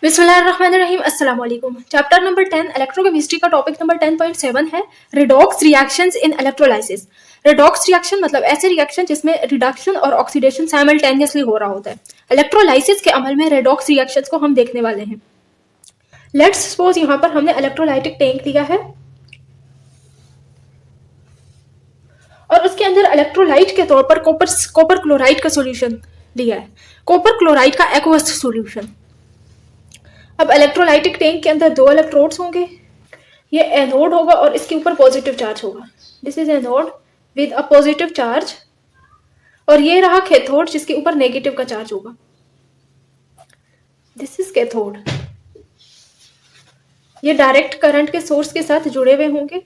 बिस्मिल्लाहिर्रहमानिर्रहीम। अस्सलाम वालेकुम। चैप्टर नंबर 10 इलेक्ट्रोकेमिस्ट्री का टॉपिक नंबर 10.7 है redox reactions in electrolysis. Redox reaction मतलब ऐसे रिएक्शन जिसमें रिडक्शन और ऑक्सीडेशन साइमल्टेनियसली हो रहा होता है। इलेक्ट्रोलाइसिस के अमल में रिडॉक्स रिएक्शंस को हम देखने वाले हैं। लेट्स सपोज यहाँ पर हमने इलेक्ट्रोलाइटिक टैंक लिया है और उसके अंदर इलेक्ट्रोलाइट के तौर पर कॉपर क्लोराइड का सोल्यूशन लिया है, कॉपर क्लोराइड का एक्वस सोल्यूशन। अब इलेक्ट्रोलाइटिक टैंक के अंदर दो इलेक्ट्रोड्स होंगे, ये एनोड होगा और इसके ऊपर पॉजिटिव चार्ज होगा। This is anode with a positive charge और ये रहा कैथोड जिसके ऊपर नेगेटिव का चार्ज होगा। This is cathode. ये डायरेक्ट करंट के सोर्स के साथ जुड़े हुए होंगे।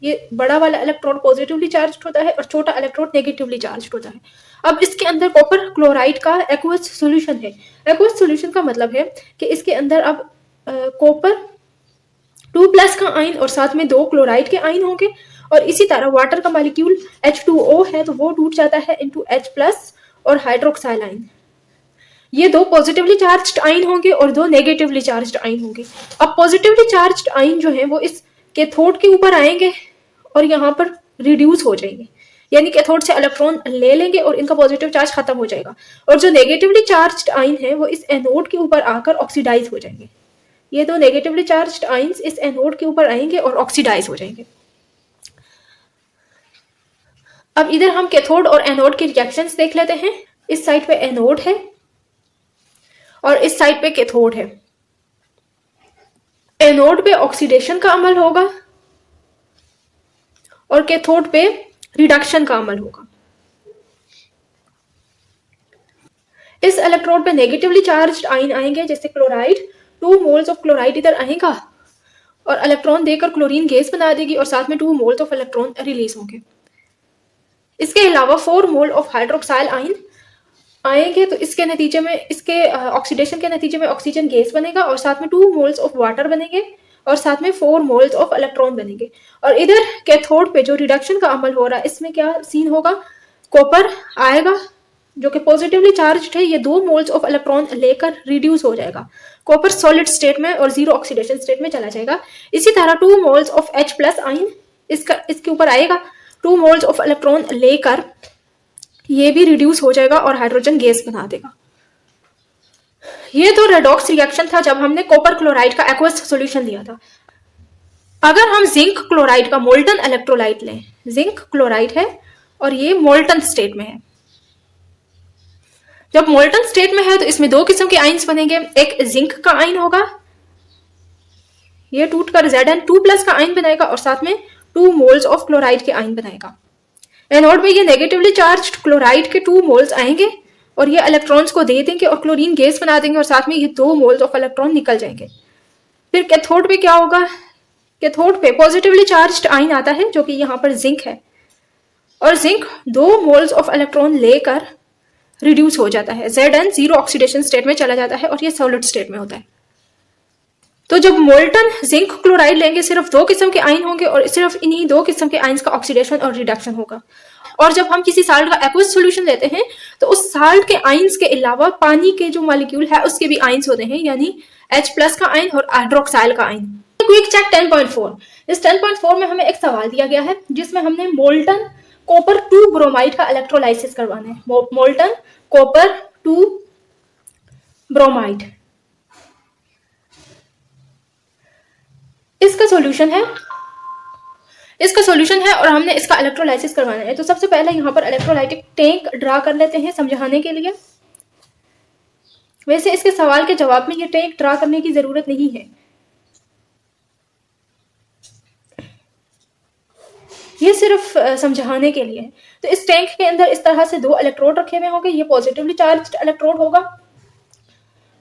ये बड़ा वाला इलेक्ट्रोड पॉजिटिवली चार्ज होता है और छोटा इलेक्ट्रोड नेगेटिवली चार्ज होता है। अब इसके अंदर कॉपर क्लोराइड का एक्वस सॉल्यूशन है। एक्वस सॉल्यूशन का मतलब है कि इसके अंदर अब कॉपर 2+ का आयन और साथ में 2 क्लोराइड के आयन होंगे और इसी तरह वाटर का मॉलिक्यूल H2O है तो वो टूट जाता है इनटू H+ और हाइड्रोक्साइल आयन। ये 2 पॉजिटिवली चार्ज्ड आयन होंगे और 2 नेगेटिवली चार्ज्ड आयन होंगे। अब पॉजिटिवली चार्ज्ड आयन जो है वो इस कैथोड के ऊपर आएंगे और यहाँ पर रिड्यूस हो जाएंगे, यानी कैथोड से इलेक्ट्रॉन ले लेंगे और इनका पॉजिटिव चार्ज खत्म हो जाएगा। और जो नेगेटिवली चार्ज्ड आयन है वो इस एनोड के ऊपर आकर ऑक्सीडाइज हो जाएंगे। ये 2 नेगेटिवली चार्ज्ड आयंस इस एनोड के ऊपर आएंगे और ऑक्सीडाइज हो जाएंगे। अब इधर हम कैथोड और एनोड के रिएक्शंस देख लेते हैं। इस साइड पे एनोड है और इस साइड पे कैथोड है। एनोड पे ऑक्सीडेशन का अमल होगा और कैथोड पे रिडक्शन का अमल होगा। इस इलेक्ट्रोड पे नेगेटिवली चार्ज्ड आयन आएंगे, जैसे क्लोराइड। 2 मोल्स ऑफ क्लोराइड इधर आएगा और इलेक्ट्रॉन देकर क्लोरीन गैस बना देगी और साथ में 2 मोल्स ऑफ इलेक्ट्रॉन रिलीज होंगे। इसके अलावा 4 मोल ऑफ हाइड्रोक्साइल आयन आएंगे तो इसके नतीजे में इसके ऑक्सीडेशन के नतीजे में ऑक्सीजन गैस बनेगा और साथ में 2 मोल्स ऑफ वाटर बनेंगे और साथ में 4 मोल्स ऑफ इलेक्ट्रॉन बनेंगे। और इधर कैथोड पे जो रिडक्शन का अमल हो रहा है इसमें क्या सीन होगा, कॉपर आएगा जो कि पॉजिटिवली चार्ज्ड है, ये 2 मोल्स ऑफ इलेक्ट्रॉन लेकर रिड्यूस हो जाएगा। कॉपर सॉलिड स्टेट में और 0 ऑक्सीडेशन स्टेट में चला जाएगा। इसी तरह 2 मोल्स ऑफ H+ आयन इसके ऊपर आएगा, 2 मोल्स ऑफ इलेक्ट्रॉन लेकर ये भी रिड्यूस हो जाएगा और हाइड्रोजन गैस बना देगा। ये तो रेडॉक्स रिएक्शन था जब हमने कॉपर क्लोराइड का एक्वस सॉल्यूशन लिया था। अगर हम जिंक क्लोराइड का मोल्टन इलेक्ट्रोलाइट लें, जिंक क्लोराइड है और ये मोल्टन स्टेट में है। जब मोल्टन स्टेट में है तो इसमें 2 किस्म के आयन्स बनेंगे। एक जिंक का आयन होगा, ये टूटकर Zn2+ का आयन बनाएगा और साथ में 2 मोल्स ऑफ क्लोराइड के आयन बनाएगा। एनोड में ये नेगेटिवली चार्ज्ड क्लोराइड के 2 मोल्स आएंगे और ये इलेक्ट्रॉन्स को दे देंगे और क्लोरीन गैस बना देंगे और साथ में ये 2 मोल्स ऑफ इलेक्ट्रॉन निकल जाएंगे। फिर कैथोड पे क्या होगा, कैथोड पे पॉजिटिवली चार्ज्ड आयन आता है जो कि यहाँ पर जिंक है और जिंक 2 मोल्स ऑफ इलेक्ट्रॉन लेकर रिड्यूस हो जाता है। Zn 0 ऑक्सीडेशन स्टेट में चला जाता है और ये सॉलिड स्टेट में होता है। तो जब मोल्टन जिंक क्लोराइड लेंगे सिर्फ 2 किस्म के आयन होंगे और सिर्फ इन्हीं 2 किस्म के आयन्स का ऑक्सीडेशन और रिडक्शन होगा। और जब हम किसी साल्ट का एक्वस सॉल्यूशन लेते हैं तो उस साल्ट के आयन्स के अलावा पानी के जो मॉलिक्यूल है उसके भी आयन्स होते हैं, यानी H+ का आयन और हाइड्रोक्साइल का आयन। Quick check 10.4। इस 10.4 में हमें एक सवाल दिया गया है जिसमें हमने मोल्टन कॉपर 2 ब्रोमाइड का इलेक्ट्रोलाइसिस करवाना है। मोल्टन कॉपर 2 ब्रोमाइड, इसका सॉल्यूशन है और हमने इसका इलेक्ट्रोलाइसिस करवाना है। तो सबसे पहले यहाँ पर इलेक्ट्रोलाइटिक टैंक ड्रा कर लेते हैं समझाने के लिए। वैसे इसके सवाल के जवाब में ये टैंक ड्रा करने की जरूरत नहीं है, ये सिर्फ समझाने के लिए है। तो इस टैंक के अंदर इस तरह से 2 इलेक्ट्रोड रखे हुए होंगे। ये पॉजिटिवली चार्ज्ड इलेक्ट्रोड होगा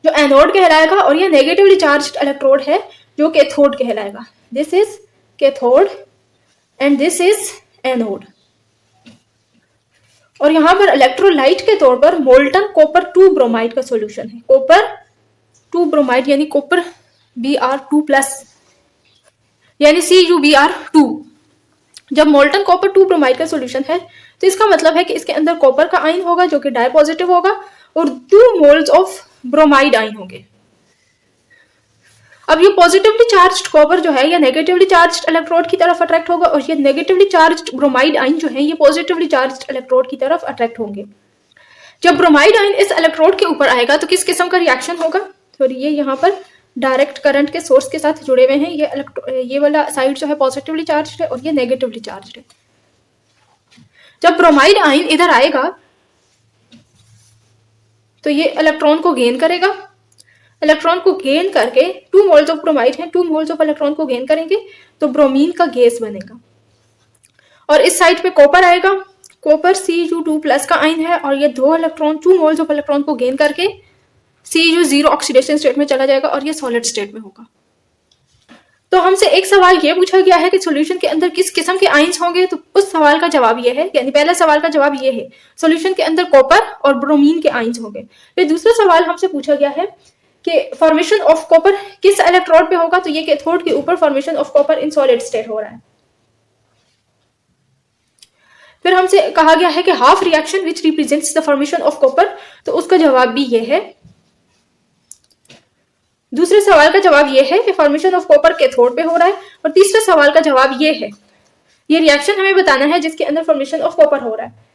जो एनोड कहलाएगा और ये नेगेटिवली चार्ज्ड इलेक्ट्रोड है जो कैथोड कहलाएगा। This is cathode and this is anode. और यहाँ पर इलेक्ट्रोलाइट के तौर पर मोल्टन कॉपर 2 ब्रोमाइड का सॉल्यूशन है। कॉपर 2 ब्रोमाइड यानी कॉपर Br2+, यानी CuBr2। जब मोल्टन कॉपर 2 ब्रोमाइड का सॉल्यूशन है तो इसका मतलब है कि इसके अंदर कॉपर का आयन होगा जो कि डाई पॉजिटिव होगा और 2 मोल्स ऑफ ब्रोमाइड आयन होंगे। अब ये पॉजिटिवली चार्ज्ड कॉपर जो है ये नेगेटिवली चार्ज्ड इलेक्ट्रोड की तरफ अट्रैक्ट होगा और ये नेगेटिवली चार्ज्ड ब्रोमाइड आयन जो है ये पॉजिटिवली चार्ज्ड इलेक्ट्रोड की तरफ अट्रैक्ट होंगे। जब ब्रोमाइड आयन इस इलेक्ट्रोड के ऊपर आएगा तो किस किस्म का रिएक्शन होगा? तो ये यहाँ पर डायरेक्ट करंट के सोर्स के साथ जुड़े हुए हैं। ये वाला साइड जो है पॉजिटिवली चार्ज्ड है और ये नेगेटिवली चार्ज्ड है। जब ब्रोमाइड आयन इधर आएगा तो ये इलेक्ट्रॉन को गेन करेगा। इलेक्ट्रॉन को गेन करके 2 मोल्स ऑफ ब्रोमाइड है, 2 मोल्स ऑफ इलेक्ट्रॉन को गेन करेंगे तो ब्रोमीन का गैस बनेगा। और इस साइड पे कॉपर आएगा। कॉपर Cu2+ का आयन है और ये 2 मोल्स ऑफ इलेक्ट्रॉन को गेन करके Cu0 ऑक्सीडेशन स्टेट में चला जाएगा और ये सॉलिड स्टेट में होगा। तो हमसे एक सवाल ये पूछा गया है कि सॉल्यूशन के अंदर किस किस्म के आयन्स होंगे, तो उस सवाल का जवाब ये है, यानी पहला सवाल का जवाब ये है, सॉल्यूशन के अंदर कॉपर और ब्रोमीन के आयन्स होंगे। फिर दूसरा सवाल हमसे पूछा गया है कि फॉर्मेशन ऑफ कॉपर किस इलेक्ट्रोड पे होगा, तो ये कैथोड के ऊपर formation of copper in solid state हो रहा है। फिर हमसे कहा गया है कि half reaction which represents the formation of copper, तो उसका जवाब भी ये है। दूसरे सवाल का जवाब ये है कि फॉर्मेशन ऑफ कॉपर कैथोड पे हो रहा है और तीसरे सवाल का जवाब ये है। ये रिएक्शन हमें बताना है जिसके अंदर फॉर्मेशन ऑफ कॉपर हो रहा है।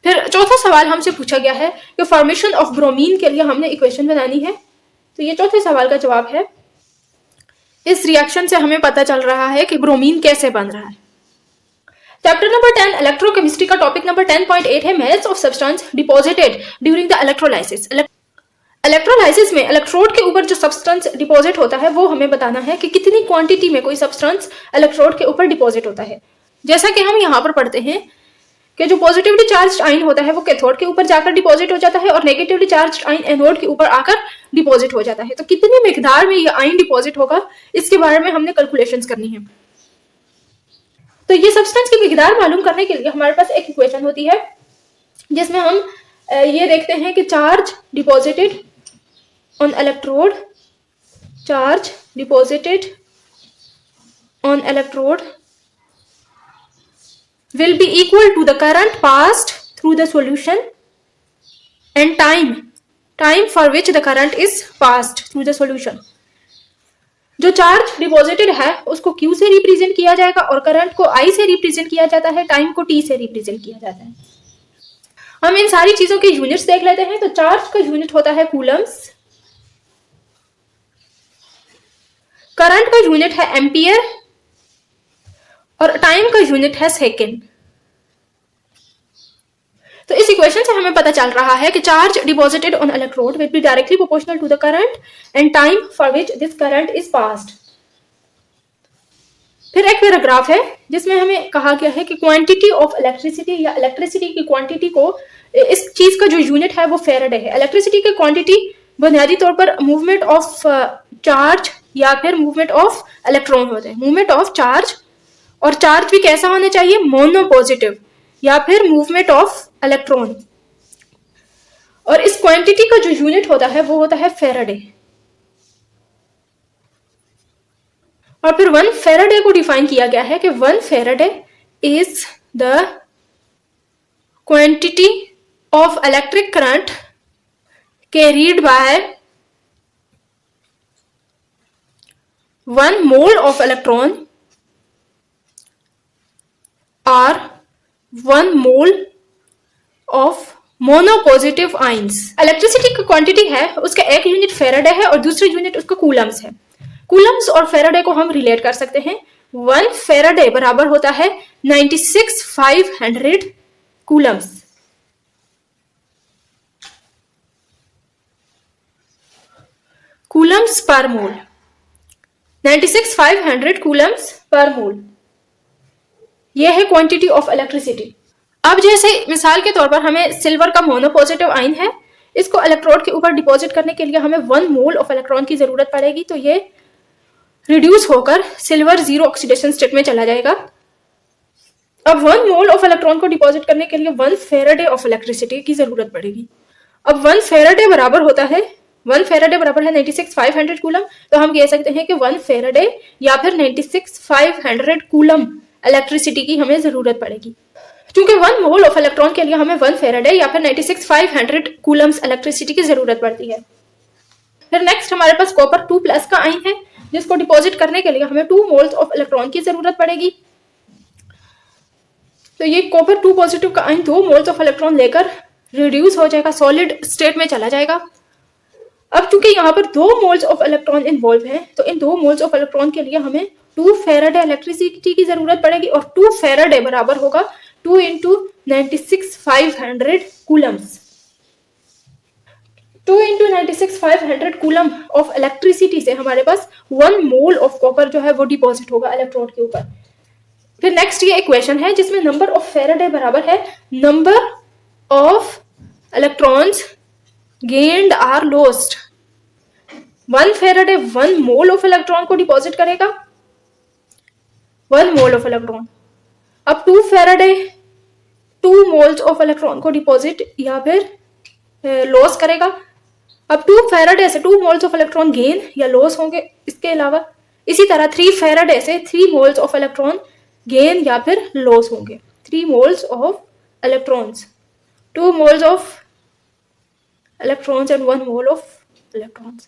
फिर चौथा सवाल हमसे पूछा गया है कि फॉर्मेशन ऑफ ब्रोमीन के लिए हमने इक्वेशन बनानी है, तो ये चौथे सवाल का जवाब है। इस रिएक्शन से हमें पता चल रहा है कि ब्रोमीन कैसे बन रहा है। चैप्टर नंबर 10 इलेक्ट्रोकेमिस्ट्री का टॉपिक नंबर 10.8 है moles of substance deposited during the electrolysis. Electrolysis में इलेक्ट्रोड के ऊपर जो सब्सटेंस डिपॉजिट होता है वो हमें बताना है कि कितनी क्वांटिटी में कोई सब्सटेंस इलेक्ट्रोड के ऊपर डिपॉजिट होता है। जैसा कि हम यहाँ पर पढ़ते हैं कि जो पॉजिटिवली चार्ज्ड आयन होता है वो कैथोड के ऊपर जाकर डिपॉजिट हो जाता है और नेगेटिवली चार्ज्ड आयन एनोड के ऊपर आकर डिपॉजिट हो जाता है। तो कितनी मिकदार में ये आयन डिपॉजिट होगा इसके बारे में हमने कैलकुलेशंस करनी है। तो ये सब्सटेंस की मिकदार मालूम करने के लिए हमारे पास एक इक्वेशन होती है जिसमें हम ये देखते हैं कि charge deposited on electrode, charge deposited on electrode will be equal to the current passed through the solution and time for which the current is passed through the solution। जो चार्ज डिपॉजिटेड है उसको Q से represent किया जाएगा और current को I से represent किया जाता है, टाइम को T से रिप्रेजेंट किया जाता है। हम इन सारी चीजों के यूनिट्स देख लेते हैं। तो चार्ज का यूनिट होता है कूलम्स, करंट का यूनिट है एम्पियर और टाइम का यूनिट है सेकेंड। तो इस इक्वेशन से हमें पता चल रहा है कि charge deposited on electrode will be directly proportional to the current and time for which this current is passed. फिर एक पैराग्राफ है जिसमें हमें कहा गया है कि क्वांटिटी ऑफ इलेक्ट्रिसिटी या इलेक्ट्रिसिटी की क्वांटिटी को, इस चीज का जो यूनिट है वो फेरेडे है। इलेक्ट्रिसिटी की क्वांटिटी बुनियादी तौर पर मूवमेंट ऑफ चार्ज या फिर मूवमेंट ऑफ इलेक्ट्रॉन होते हैं। मूवमेंट ऑफ चार्ज, और चार्ज भी कैसा होना चाहिए, मोनो पॉजिटिव, या फिर मूवमेंट ऑफ इलेक्ट्रॉन। और इस क्वांटिटी का जो यूनिट होता है वो होता है फेरेडे। और फिर 1 फेरेडे को डिफाइन किया गया है कि 1 Faraday is the quantity of electric current carried by 1 mole of electron or 1 mole of monopositive ions। Electricity की क्वांटिटी है उसका एक यूनिट फेरेडे है और दूसरा यूनिट उसका कूलम्स है। कूलम्स और फेरेडे को हम रिलेट कर सकते हैं। 1 फेरेडे बराबर होता है 96,500 कूलम्स। कूलम्स पर मोल, 96,500 कूलम्स पर मोल, यह है क्वांटिटी ऑफ इलेक्ट्रिसिटी। अब जैसे मिसाल के तौर पर हमें सिल्वर का मोनोपॉजिटिव आयन है, इसको इलेक्ट्रोड के ऊपर डिपॉजिट करने के लिए हमें 1 मोल ऑफ इलेक्ट्रॉन की जरूरत पड़ेगी। तो ये रिड्यूस होकर सिल्वर 0 ऑक्सीडेशन स्टेट में चला जाएगा। अब 1 मोल ऑफ इलेक्ट्रॉन को डिपॉजिट करने के लिए 1 फेरेडे ऑफ इलेक्ट्रिसिटी की जरूरत पड़ेगी। अब 1 फेरेडे बराबर होता है 1 फेरेडे बराबर है 96,500 कूलम। तो हम कह सकते हैं कि 1 फेरेडे या फिर 96,500 कूलम इलेक्ट्रिसिटी की हमें जरूरत पड़ेगी। क्योंकि 1 मोल ऑफ इलेक्ट्रॉन के लिए हमें 1 फेरेडे या फिर 96,500 कूलम्स इलेक्ट्रिसिटी की जरूरत पड़ती है। फिर नेक्स्ट हमारे पास कॉपर 2+ का आयन है, जिसको डिपॉजिट करने के लिए हमें 2 मोल्स ऑफ इलेक्ट्रॉन की जरूरत पड़ेगी। तो ये कॉपर 2 पॉजिटिव का आयन 2 मोल्स ऑफ इलेक्ट्रॉन लेकर रिड्यूस हो जाएगा, सॉलिड स्टेट में चला जाएगा। अब चूंकि यहाँ पर 2 मोल्स ऑफ इलेक्ट्रॉन इन्वॉल्व हैं, तो इन 2 मोल्स ऑफ इलेक्ट्रॉन के लिए हमें 2 फेराडे इलेक्ट्रिसिटी की जरूरत पड़ेगी, और 2 फेराडे बराबर होगा 2 × 96,500 कूलम्स। 2 × 96,500 कूलम ऑफ इलेक्ट्रिसिटी से हमारे पास 1 मोल ऑफ कॉपर जो है वो डिपॉजिट होगा इलेक्ट्रोड के ऊपर। फिर नेक्स्ट ये इक्वेशन है जिसमें नंबर ऑफ फेराडे बराबर है number of electrons gained or lost. 1 Faraday 1 mole of electron को डिपॉजिट करेगा, 1 मोल ऑफ इलेक्ट्रॉन। अब 2 फेराडे 2 मोल्स ऑफ इलेक्ट्रॉन को डिपॉजिट या फिर लॉस करेगा। अब 2 फेराडे से 2 मोल्स ऑफ इलेक्ट्रॉन गेन या लॉस होंगे। इसके अलावा इसी तरह 3 फेराडे से 3 मोल्स ऑफ इलेक्ट्रॉन गेन या फिर लॉस होंगे। 3 moles of electrons, 2 moles of electrons and 1 mole of electrons.